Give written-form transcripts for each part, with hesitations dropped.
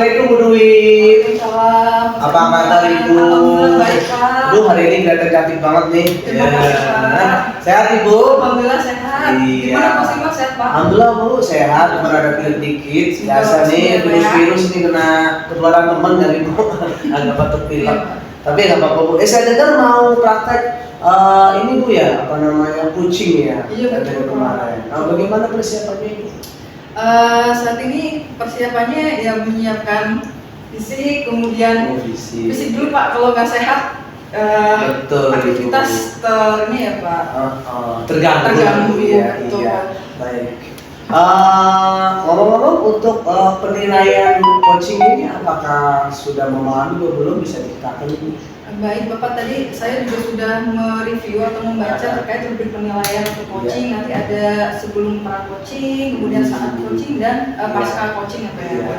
Assalamualaikum Bu Dwi. Waalaikumsalam. Apa kabar Ibu? Alhamdulillah baik Pak. Aduh, hari ini kelihatan cantik banget nih. Terima kasih, Pak. Sehat Ibu? Alhamdulillah sehat. Iya. Gimana Pak Simak sehat Pak? Alhamdulillah Bu, sehat. Cuma ada pilek dikit. Biasa Alhamdulillah, nih, ya. virus-virus ini kena ketularan teman dari Bu. Agak batuk pilek. Iya. Tapi nggak apa-apa Bu. Saya dengar mau praktek ini Bu ya, apa namanya, kucing ya? Iya, betul, Dari Pak. kemarin. Nah, bagaimana persiapannya Ibu? Saat ini persiapannya ya menyiapkan fisik, kemudian fisik dulu Pak. Kalau nggak sehat, Betul, aktivitas ini ya Pak. Terganggu Iya, ya, betul. iya. Baik. Ngomong-ngomong untuk penilaian coaching ini apakah sudah memahami atau belum, bisa dikatakan ini? Baik Bapak, tadi saya juga sudah mereview atau membaca terkait rubrik penilaian untuk coaching. Nanti ada sebelum pra coaching, kemudian saat coaching dan pasca coaching apa ya. Iya.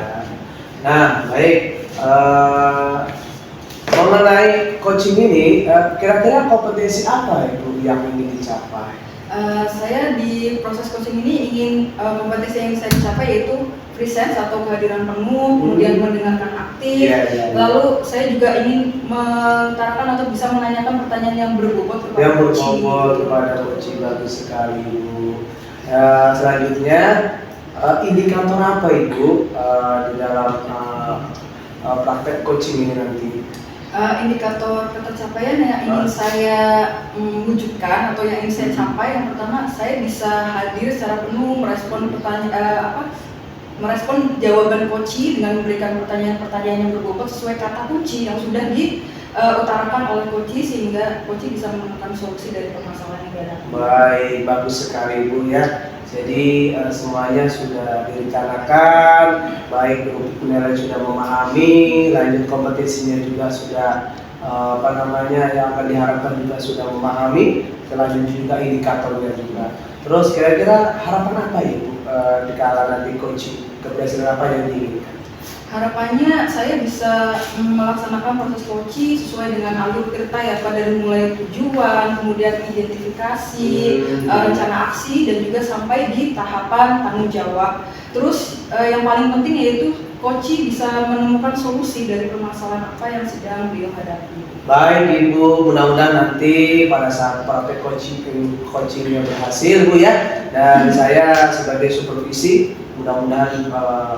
Nah, baik. Mengenai coaching ini, kira-kira kompetensi apa itu yang ingin dicapai? Saya di proses coaching ini ingin kompetensi yang saya capai yaitu presence atau kehadiran penuh, kemudian mendengarkan aktif. Iya. Lalu saya juga ingin mengutarakan atau bisa menanyakan pertanyaan yang berbobot kepada Yang coaching. berbobot kepada coaching, bagus sekali Bu. Selanjutnya, indikator apa Ibu di dalam praktek coaching ini nanti? Indikator ketercapaian yang ingin saya wujudkan atau yang ingin saya capai, yang pertama saya bisa hadir secara penuh merespon merespon jawaban coach dengan memberikan pertanyaan-pertanyaan yang berbobot sesuai kata kunci yang sudah diutarakan oleh coach sehingga coach bisa menemukan solusi dari permasalahan yang dihadapi. Baik, bagus sekali Bu ya. Jadi semuanya sudah direncanakan, baik untuk penilaian sudah memahami, lanjut kompetensinya juga sudah yang akan diharapkan juga sudah memahami, selanjutnya juga indikatornya juga. Terus kira-kira harapan apa ya Bu di kala nanti coaching, keberhasilan apa yang diinginkan? Harapannya saya bisa melaksanakan proses coaching sesuai dengan alur cerita ya Pak, dari mulai tujuan, kemudian identifikasi, rencana aksi, dan juga sampai di tahapan tanggung jawab. Terus yang paling penting yaitu coaching bisa menemukan solusi dari permasalahan apa yang sedang beliau hadapi. Baik Ibu, mudah-mudahan nanti pada saat praktek coachingnya berhasil Bu ya. Dan saya sebagai supervisi, mudah-mudahan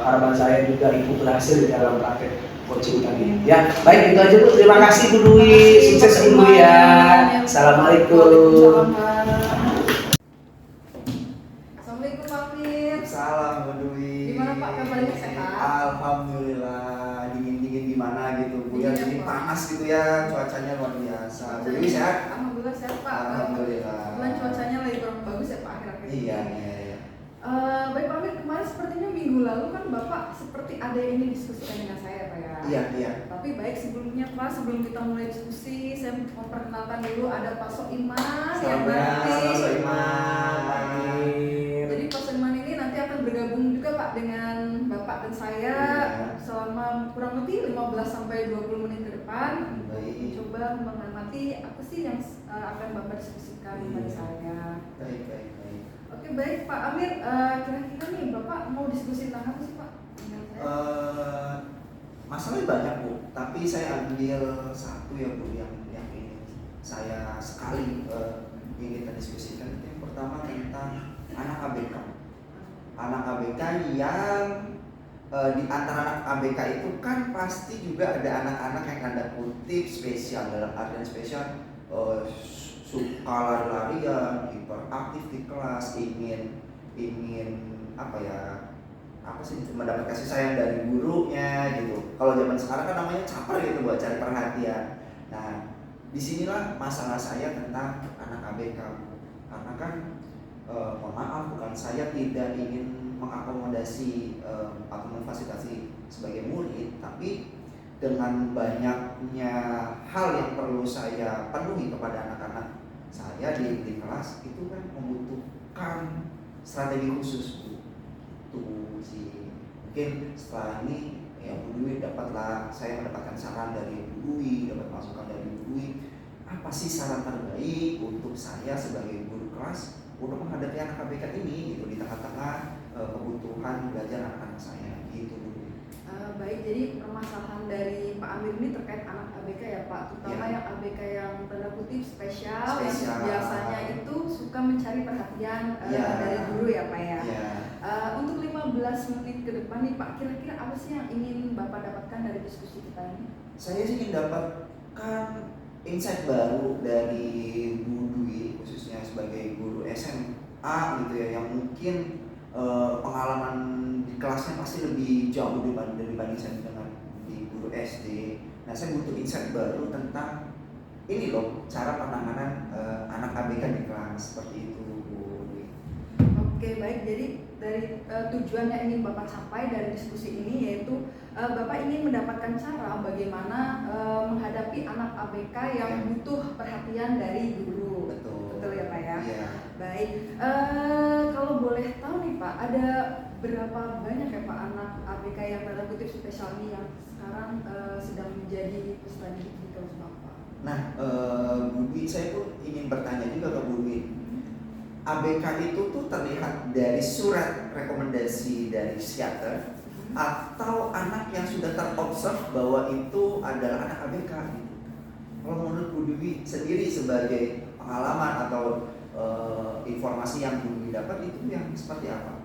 harapan saya juga Ibu berhasil di dalam praktek coaching tadi. Ya, baik itu aja Bu. Terima kasih Bu Dwi, sukses Ibu ya. Assalamualaikum. Assalamualaikum Pak Fir. Salam Bu Dwi. Gimana Pak, kabarnya sehat? Alhamdulillah, dingin-dingin gimana gitu Bu ya. Dingin ya, Jadi Pak. panas gitu ya, cuacanya luar biasa. Bu Dwi sehat? Alhamdulillah sehat Pak. Alhamdulillah. Kebetulan cuacanya lagi kurang bagus ya Pak akhir-akhir ini. Iya. Baik Pak Fir, kemarin sepertinya minggu lalu kan Bapak seperti ada yang ingin diskusikan dengan saya Pak ya. Iya. Tapi baik sebelumnya Pak, sebelum kita mulai diskusi, saya memperkenalkan dulu ada Pak Soiman yang nanti. Pak Soiman. Jadi Pak Soiman ini nanti akan bergabung juga Pak dengan Bapak dan saya selama kurang lebih 15 sampai 20 menit ke depan. Baik. Coba mengamati apa sih yang akan Bapak diskusikan kepada saya. Baik. Oke baik Pak Amir, kira-kira nih Bapak mau diskusi tentang apa sih Pak dengan saya? Masalahnya banyak Bu, tapi saya ambil satu ya Bu yang ingin saya sekali ingin kita diskusikan. Yang pertama tentang anak ABK. Anak ABK yang di antara anak ABK itu kan pasti juga ada anak-anak yang tanda kutip spesial, dalam artian spesial suka lari-larian, hiperaktif di kelas, ingin mendapat kasih sayang dari gurunya gitu. Kalau zaman sekarang kan namanya caper gitu buat cari perhatian. Nah, disinilah masalah saya tentang anak ABK, karena kan mohon maaf, bukan saya tidak ingin mengakomodasi atau memfasilitasi sebagai murid, tapi dengan banyaknya hal yang perlu saya penuhi kepada anak-anak saya di kelas, itu kan membutuhkan strategi khusus Bu. Tuh sih, mungkin setelah ini ya Bu Dwi saya mendapatkan saran dari Bu Dwi, dapat masukan dari Bu Dwi, apa sih saran terbaik untuk saya sebagai guru kelas untuk menghadapi anak ABK ini gitu, di tengah-tengah kebutuhan belajar anak-anak saya gitu Bu Dwi. Baik, jadi permasalahan dari Pak Amir ini terkait anak ABK ya Pak, terutama Ya. yang ABK yang tanda kutip spesial, Spesial. yang biasanya itu suka mencari perhatian Ya. dari guru ya Pak ya. Ya. Untuk 15 menit ke depan nih Pak, kira-kira apa sih yang ingin Bapak dapatkan dari diskusi kita ini? Saya sih ingin dapatkan insight baru dari Bu Dwi, khususnya sebagai guru SMA gitu ya, yang mungkin pengalaman di kelasnya pasti lebih jauh dibanding saya dengan di guru SD. Nah, saya butuh insight baru tentang ini loh, cara penanganan anak ABK di kelas, seperti itu Bu Dwi. Oke, baik. Jadi dari tujuan yang ingin Bapak capai dari diskusi ini yaitu Bapak ingin mendapatkan cara bagaimana menghadapi anak ABK yang butuh perhatian dari guru. Betul ya Pak ya? Iya. Baik. Kalau boleh tahu nih Pak, ada berapa banyak ya Pak anak ABK yang tanda kutip spesial ini yang sekarang sedang menjadi peserta didik di kelas Bapak? Nah, Bu Dwi, saya pun ingin bertanya juga ke Bu Dwi. ABK itu tuh terlihat dari surat rekomendasi dari psikiater atau anak yang sudah terobserv bahwa itu adalah anak ABK gitu. Kalau menurut Bu Dwi sendiri sebagai pengalaman atau informasi yang Bu Dwi dapat itu yang seperti apa?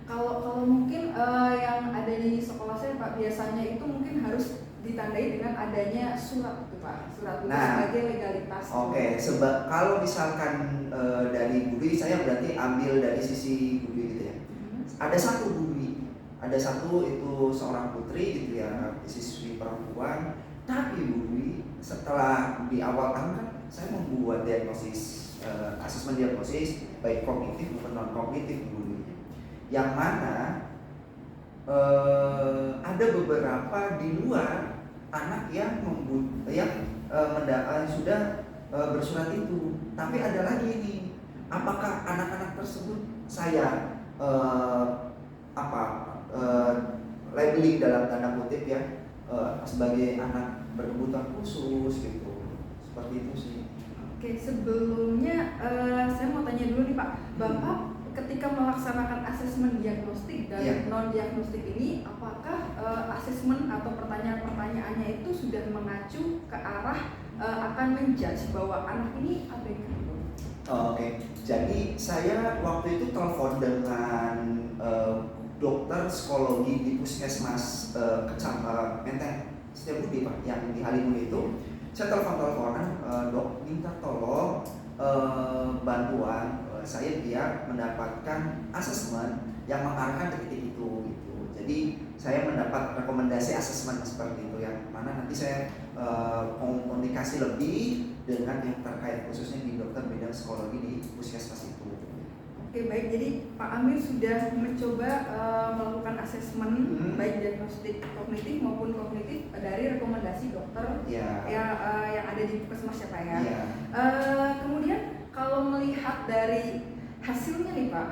Kalau mungkin yang ada di sekolah saya Pak, biasanya itu mungkin harus ditandai dengan adanya surat itu Pak, surat itu sebagai legalitas. Oke, kalau misalkan dari Bu Dwi, saya berarti ambil dari sisi Bu Dwi gitu ya. Ada satu Bu Dwi, ada satu itu seorang putri gitu ya, siswi perempuan. Tapi Bu Dwi, setelah di awal tahun kan saya membuat diagnosis, asesmen diagnosis baik kognitif maupun non kognitif Bu Dwi. Yang mana ada beberapa di luar anak yang sudah bersurat itu, tapi ada lagi nih, apakah anak-anak tersebut saya labeling dalam tanda kutip ya sebagai anak berkebutuhan khusus gitu, seperti itu sih. Oke, sebelumnya saya mau tanya dulu nih Pak, Bapak ketika melaksanakan asesmen diagnostik dan non diagnostik ini, apakah asesmen atau pertanyaan-pertanyaannya itu sudah mengacu ke arah akan menjudge bahwa anak ini ABK? Oke, jadi saya waktu itu telepon dengan dokter psikologi di puskesmas Kecamatan Menteng Setiabudi Pak, yang di Halimun itu. Saya teleponan, dok minta tolong bantuan saya biar mendapatkan asesmen yang mengarahkan ke titik itu gitu. Jadi saya mendapat rekomendasi asesmen seperti itu, yang mana nanti saya komunikasi lebih dengan yang terkait khususnya di dokter bidang psikologi di puskesmas itu. Oke, baik. Jadi Pak Amir sudah mencoba melakukan asesmen baik diagnostik kognitif maupun kognitif dari rekomendasi dokter yang ada di puskesmas ya Pak ya. Kemudian kalau melihat dari hasilnya nih Pak,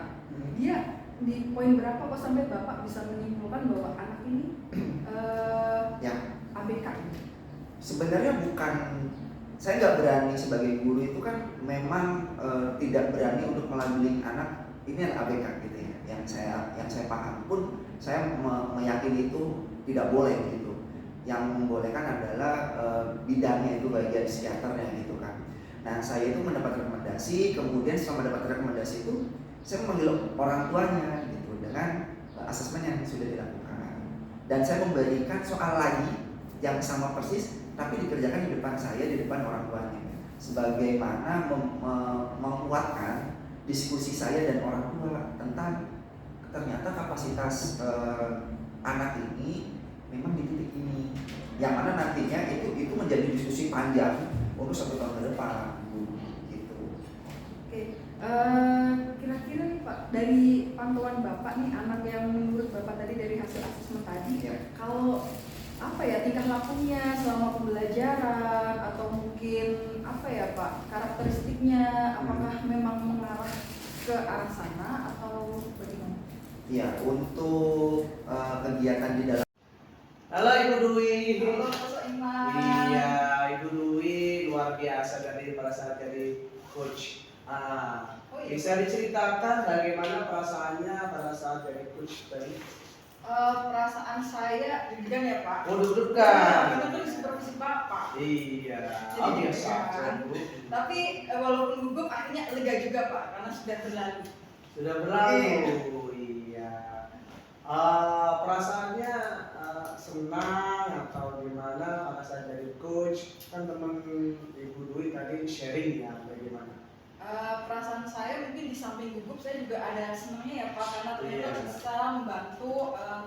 dia di poin berapa kok sampai Bapak bisa menyimpulkan bahwa anak ini ABK? Sebenarnya bukan, saya nggak berani sebagai guru itu kan memang tidak berani untuk melabeling anak ini adalah ABK gitu ya. Yang saya paham pun saya meyakini itu tidak boleh gitu. Yang membolehkan adalah bidangnya itu bagian psikiaternya gitu kan. Nah, saya itu mendapat rekomendasi, kemudian setelah mendapat rekomendasi itu saya memanggil orang tuanya gitu dengan asesmen yang sudah dilakukan. Dan saya memberikan soal lagi yang sama persis tapi dikerjakan di depan saya, di depan orang tuanya, sebagaimana menguatkan diskusi saya dan orang tua tentang ternyata kapasitas anak ini memang di titik ini, yang mana nantinya itu menjadi diskusi panjang untuk 1 tahun ke depan gitu. Oke, kira-kira nih Pak, dari pantauan Bapak nih, anak yang menurut Bapak tadi dari hasil asesmen tadi, kalau tingkah lakunya selama pembelajaran atau mungkin Pak, karakteristiknya apakah memang mengarah ke arah sana atau bagaimana? Iya, untuk kegiatan di dalam. Halo Ibu Dwi. Halo Pak Iman. Iya, Ibu Dwi luar biasa pada saat jadi coach. Bisa diceritakan bagaimana perasaannya pada saat jadi coach tadi? Perasaan saya deg-degan ya Pak. Oh, deg-degan. Karena kan supervisi Bapak. Iya, Jadi biasa deg-degan. Bu. Tapi walaupun gugup akhirnya lega juga Pak karena sudah berlalu. Sudah berlalu, iya. Perasaannya senang atau gimana pada saat jadi coach? Kan teman Ibu Dwi tadi sharing ya, bagaimana? Perasaan saya mungkin di samping gugup saya juga ada senangnya ya Pak karena ternyata Iya. bisa membantu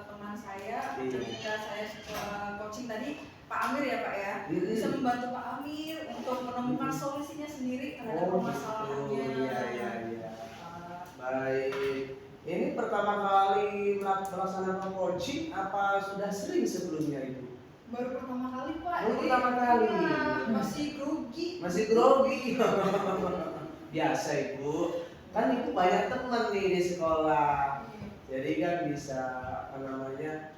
teman saya ketika saya coaching tadi Pak Amir ya Pak ya bisa membantu Pak Amir untuk menemukan solusinya sendiri terhadap permasalahannya. Iya. Baik. Ini pertama kali melaksanakan coaching apa sudah sering sebelumnya Ibu? Baru pertama kali Pak. Baru Jadi, pertama kali. iya, masih grogi. Masih grogi. Biasa Ibu. Kan Ibu banyak teman nih di sekolah. Jadi kan bisa apa namanya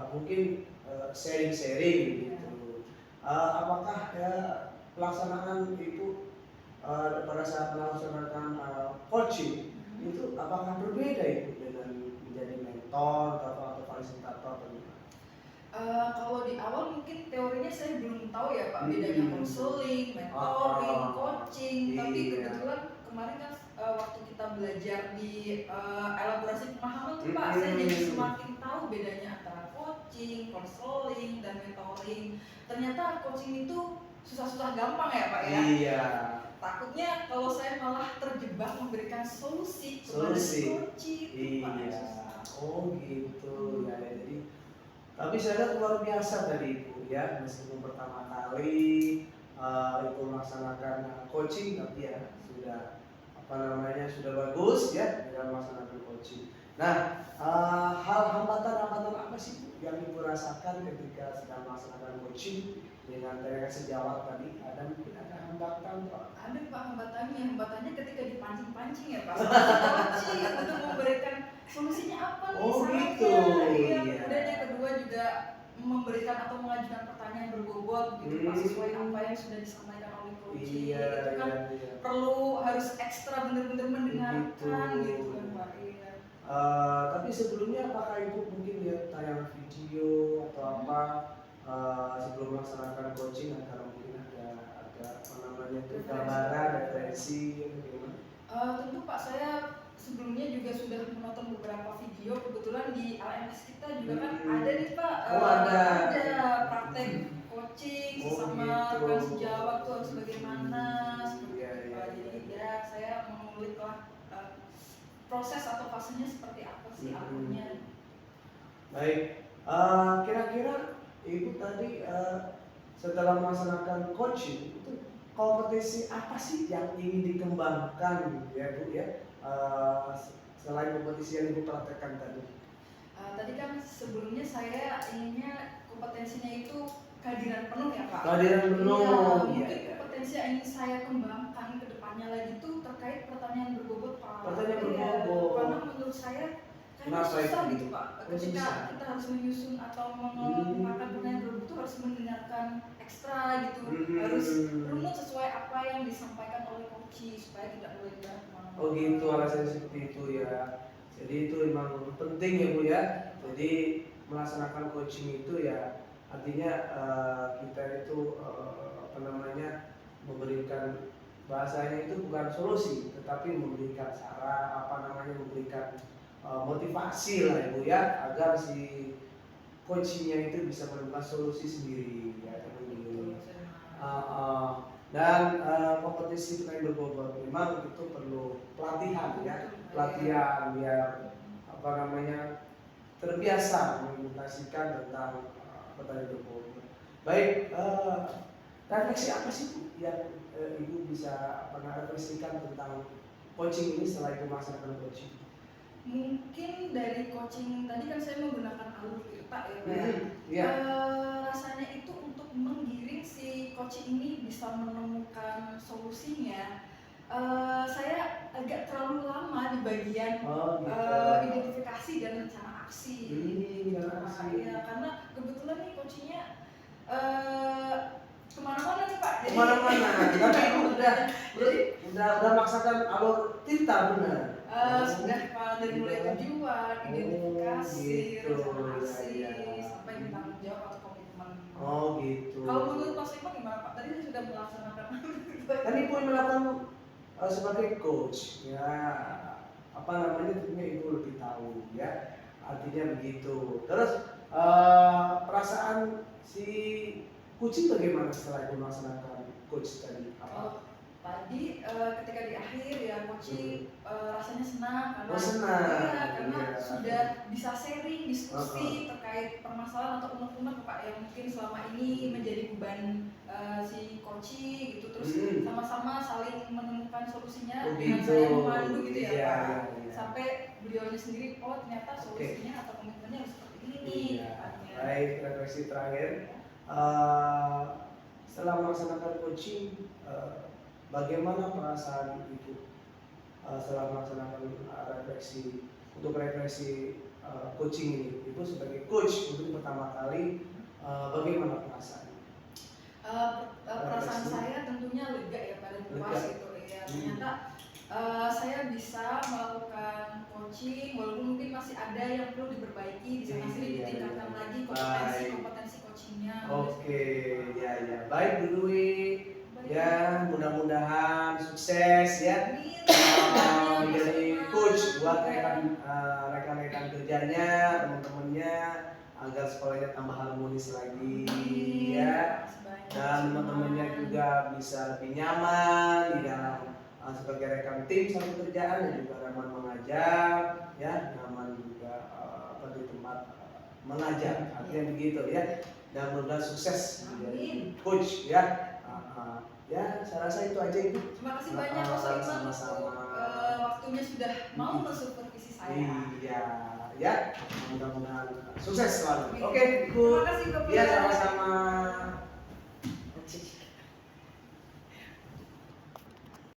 mungkin sharing-sharing gitu. Apakah ya pelaksanaan Ibu pada saat melaksanakan coaching itu apakah berbeda Ibu dengan menjadi mentor atau fasilitator atau gimana? Kalau di awal mungkin teorinya saya belum tahu ya Pak bedanya konseling, mentoring, coaching. Tapi kebetulan kemarin kan waktu kita belajar di elaborasi pemahaman tuh Pak, saya jadi semakin tahu bedanya antara coaching, konseling, dan mentoring. Ternyata coaching itu susah-susah gampang ya Pak ya. Iya. Takutnya kalau saya malah terjebak memberikan solusi kepada coaching. Iya. Oh gitu ya. Jadi tapi saya lihat luar biasa tadi Ibu ya, meskipun pertama kali Ibu melaksanakan coaching, tapi ya sudah apa namanya sudah bagus ya dalam melaksanakan coaching. Nah, hal hambatan-hambatan apa sih Bu yang Ibu rasakan ketika sedang melaksanakan coaching dengan tadi sejawat tadi? Ada mungkin ada hambatan Pak? Ada Pak hambatannya ketika dipancing-pancing ya Pak. Coaching untuk memberikan solusinya apa nih salahnya. Gitu. Iya. Kemudian yang kedua juga memberikan atau mengajukan pertanyaan berbobot gitu Pak sesuai apa yang sudah disampaikan oleh coaching. Iya, itu kan perlu harus ekstra benar-benar mendengarkan gitu kan Pak. Iya. Tapi sebelumnya apakah Ibu mungkin lihat tayangan video atau apa sebelum melaksanakan coaching agar mungkin ada apa namanya itu gambaran referensi bagaimana? Tentu Pak saya sebelumnya juga sudah menonton beberapa video. Kebetulan di LMS kita juga kan ada nih Pak. Ada praktek coaching sesama gitu. rekan sejawat tuh harus bagaimana seperti Iya. Jadi ya saya mengulik lah proses atau fasenya seperti apa sih alurnya. Baik, kira-kira Ibu tadi setelah melaksanakan coaching itu kompetisi apa sih yang ingin dikembangkan ya Bu ya selain kompetisi yang Ibu praktekkan tadi? Tadi kan sebelumnya saya inginnya kompetensinya itu kehadiran penuh ya Pak. Kehadiran penuh. Mungkin kompetensi yang ingin saya kembangkan ke depannya lagi itu terkait pertanyaan berbobot Pak. Pertanyaan berbobot. Karena menurut saya kayaknya susah gitu Pak. Ketika kita harus menyusun atau mengembangkan pertanyaan berbobot itu harus mendengarkan ekstra gitu. Harus runut sesuai apa yang disampaikan oleh coach supaya tidak melebar kemana-mana. Oh gitu, alasan seperti itu ya. Jadi itu memang penting ya Bu ya. Jadi melaksanakan coaching itu ya artinya kita itu apa namanya memberikan bahasanya itu bukan solusi, tetapi memberikan cara apa namanya memberikan motivasi lah Ibu ya agar si coachingnya itu bisa menemukan solusi sendiri ya teman-teman. Dan kompetisi pertanyaan berbobot memang itu perlu pelatihan ya, pelatihan biar apa namanya terbiasa mengimplementasikan tentang pertanyaan berbobot. Baik, refleksi apa sih Bu yang Ibu bisa pernah refleksikan tentang coaching ini setelah Ibu melaksanakan coaching? Mungkin dari coaching tadi kan saya menggunakan alur IRTA ya. Rasanya itu untuk menggiring si coaching ini bisa menemukan solusinya. Saya agak terlalu lama di bagian identifikasi dan rencana aksi. Ya, karena kebetulan nih coachingnya kemana-mana nih Pak. Kemana-mana. Tapi Ibu Udah melaksanakan alur Tirta benar. Sudah Pak, dari mulai tujuan, identifikasi, gitu. rencana aksi, Ya, ya. sampai bertanggung jawab atau komitmen. Oh gitu. Kalau menurut Mas Iman gimana Pak? Tadi saya sudah melaksanakan. Kan Ibu yang melakukan sebagai coach, ya apa namanya tentunya Ibu lebih tahu ya. Artinya begitu. Terus perasaan si kucing bagaimana setelah Ibu melaksanakan coach tadi? Apa? Tadi ketika di akhir ya coaching rasanya senang karena senang. iya, karena Iya. sudah bisa sharing diskusi terkait permasalahan atau unek-unek Pak yang mungkin selama ini menjadi beban si coaching gitu, terus sama-sama saling menemukan solusinya dengan saya memandu gitu ya Iya, Pak. iya, iya. Sampai beliaunya sendiri ternyata solusinya atau komitmennya harus seperti ini nih. Iya. Depannya. Baik, refleksi terakhir. Setelah melaksanakan coaching, bagaimana perasaan Ibu setelah melaksanakan refleksi coaching ini? Ibu sebagai coach untuk pertama kali, bagaimana perasaan? Perasaan saya tentunya lega ya pada puas Lega. gitu ya. Ternyata saya bisa melakukan coaching walaupun mungkin masih ada yang perlu diperbaiki, di sana sini Iya, ditingkatkan iya. lagi Baik. kompetensi coachingnya. Oke, ya. Baik Bu Dwi. Baik. Ya, mudah-mudahan sukses ya. Amin. Menjadi coach buat rekan-rekan kerjanya, teman-temannya, agar sekolahnya tambah harmonis lagi ya. Dan teman-temannya juga bisa lebih nyaman di dalam sebagai rekan tim satu kerjaan, dan juga nyaman mengajar ya, nyaman juga di tempat mengajar, artinya begitu ya. Dan mudah-mudahan sukses menjadi coach ya. Ya, saya rasa itu aja Ibu. Terima kasih banyak Mas Iman Sama-sama. untuk waktunya sudah mau mensupervisi saya. Iya, ya. Mudah-mudahan sukses selalu. Oke, Ibu. Terima kasih Bapak. Iya, sama-sama.